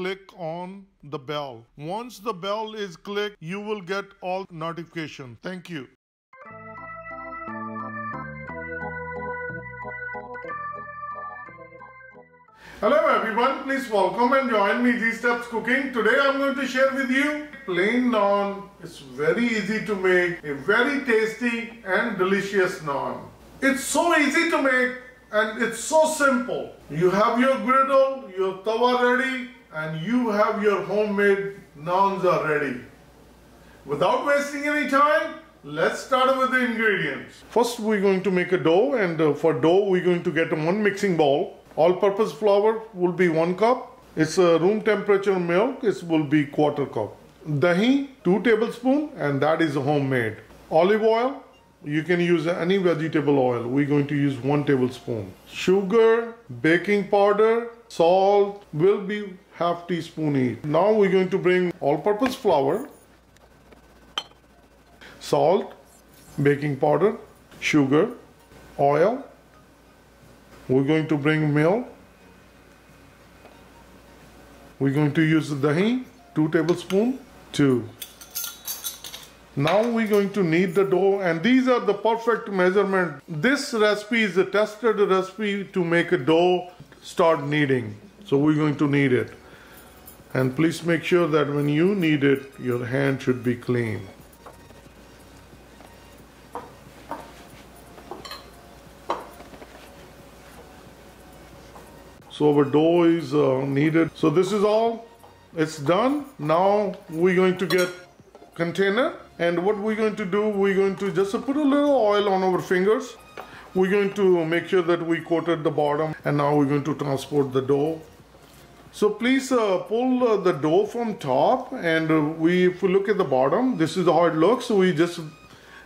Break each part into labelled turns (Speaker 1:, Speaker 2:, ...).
Speaker 1: click on the bell. Once the bell is clicked, you will get all notifications. Thank you. Hello everyone, please welcome and join me These Steps Cooking. Today I'm going to share with you plain naan. It's very easy to make, a very tasty and delicious naan. It's so easy to make and it's so simple. You have your griddle, your tawa ready, and you have your homemade naans are ready. Without wasting any time, let's start with the ingredients. First we're going to make a dough, and for dough we're going to get one mixing bowl. All-purpose flour will be 1 cup. It's a room temperature milk. It will be 1/4 cup. Dahi 2 tablespoons, and that is homemade. Olive oil, you can use any vegetable oil. We're going to use 1 tablespoon. Sugar, baking powder, salt will be 1/2 teaspoon each. Now we're going to bring all-purpose flour, salt, baking powder, sugar, oil. We're going to bring milk. We're going to use the dahi, 2 tablespoons, 2. Now we're going to knead the dough, and these are the perfect measurement. This recipe is a tested recipe to make a dough start kneading. So we're going to knead it. And please make sure that when you knead it, your hand should be clean. So our dough is kneaded. So this is all, it's done. Now we're going to get container, and what we're going to do, we're going to just put a little oil on our fingers. We're going to make sure that we coated the bottom, and now we're going to transport the dough. So please pull the dough from top, and if we look at the bottom, this is how it looks. So we just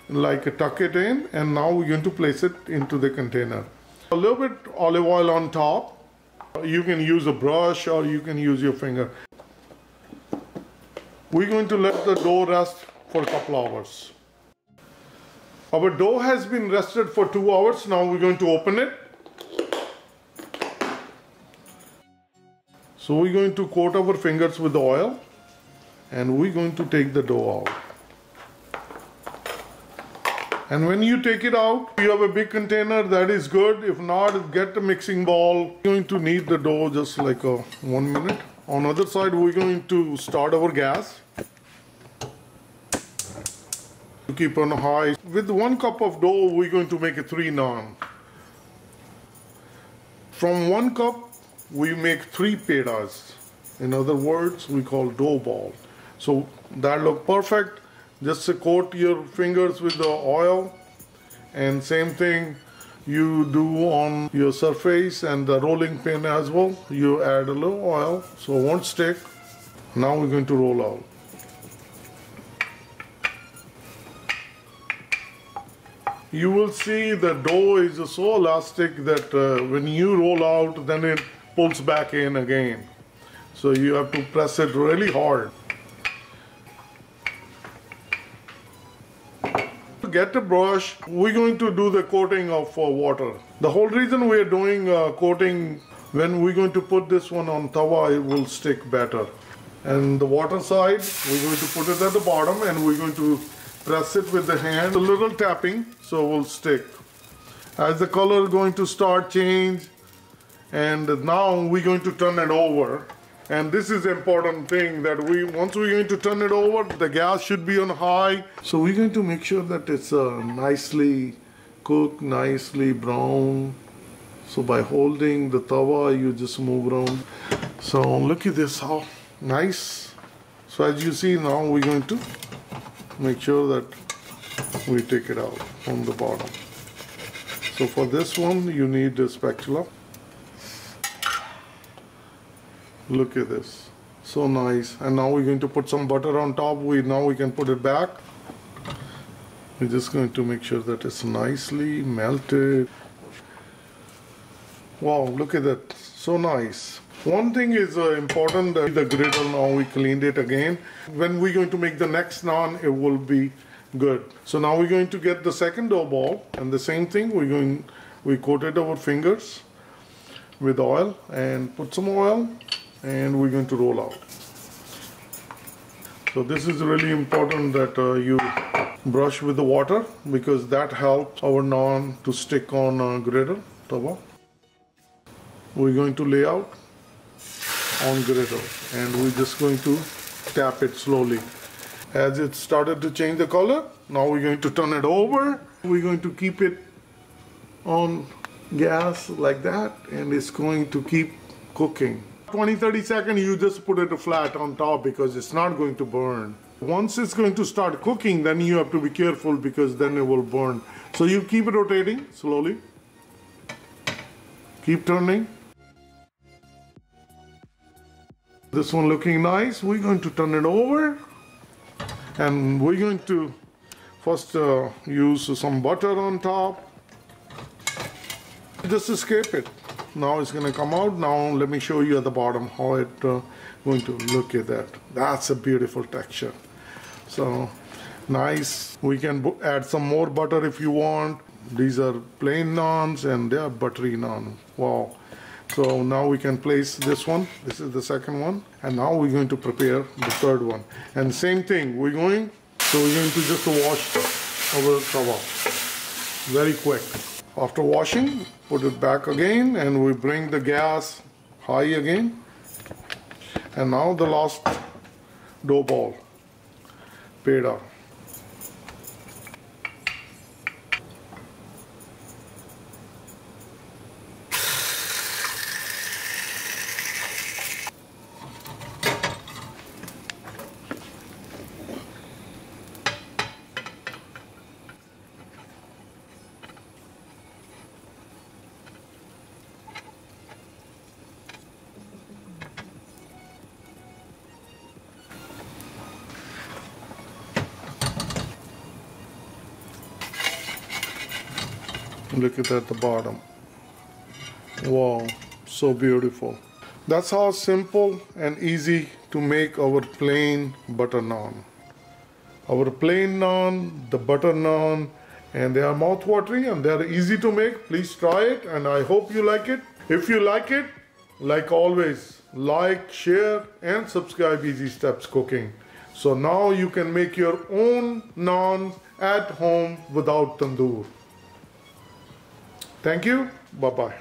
Speaker 1: like tuck it in, and now we're going to place it into the container. A little bit olive oil on top. You can use a brush or you can use your finger. We're going to let the dough rest for a couple hours. Our dough has been rested for 2 hours. Now we're going to open it. So we're going to coat our fingers with oil, and we're going to take the dough out. And when you take it out, you have a big container, that is good. If not, get a mixing bowl. We're going to knead the dough just like 1 minute. On the other side, we're going to start our gas. Keep on high. With 1 cup of dough, we're going to make 3 naan. From 1 cup, we make 3 pedas. In other words, we call dough ball. So that look perfect. Just coat your fingers with the oil, and same thing you do on your surface and the rolling pin as well. You add a little oil so it won't stick. Now we're going to roll out. You will see the dough is so elastic that when you roll out, then it pulls back in again. So you have to press it really hard. Get a brush. We're going to do the coating of water. The whole reason we are doing coating, when we're going to put this one on tawa, it will stick better. And the water side, we're going to put it at the bottom, and we're going to press it with the hand, a little tapping, so it will stick. As the color is going to start change, and now we're going to turn it over. And this is the important thing, that once we're going to turn it over, the gas should be on high. So we're going to make sure that it's nicely cooked, nicely brown. So by holding the tawa, you just move around. So look at this, how nice. So as you see, now we're going to make sure that we take it out from the bottom. So for this one, you need a spatula. Look at this, so nice. And now we're going to put some butter on top. Now we can put it back. We're just going to make sure that it's nicely melted. Wow, look at that, so nice. One thing is important, the griddle, now we cleaned it again. When we're going to make the next naan, it will be good. So now we're going to get the second dough ball, and the same thing, we coated our fingers with oil, and put some oil and we're going to roll out. So this is really important that you brush with the water, because that helps our naan to stick on griddle, tawa. We're going to lay out on griddle, and we're just going to tap it slowly. As it started to change the color, now we're going to turn it over. We're going to keep it on gas like that, and it's going to keep cooking. 20-30 seconds, you just put it flat on top because it's not going to burn. Once it's going to start cooking, then you have to be careful because then it will burn. So you keep it rotating slowly. Keep turning. This one looking nice. We're going to turn it over, and we're going to first use some butter on top. Just escape it. Now it's going to come out. Now let me show you at the bottom how it going to look at that. That's a beautiful texture. So nice. We can add some more butter if you want. These are plain naans and they are buttery naan. Wow. So now we can place this one. This is the second one, and now we're going to prepare the third one. And same thing, we're going to just wash our tawa very quick. After washing, put it back again, and we bring the gas high again. And now the last dough ball, peda. Look at that at the bottom. Wow, so beautiful. That's how simple and easy to make our plain butter naan. Our plain naan, the butter naan, and they are mouth-watering and they are easy to make. Please try it, and I hope you like it. If you like it, like always, like, share, and subscribe Easy Steps Cooking. So now you can make your own naan at home without tandoor. Thank you. Bye-bye.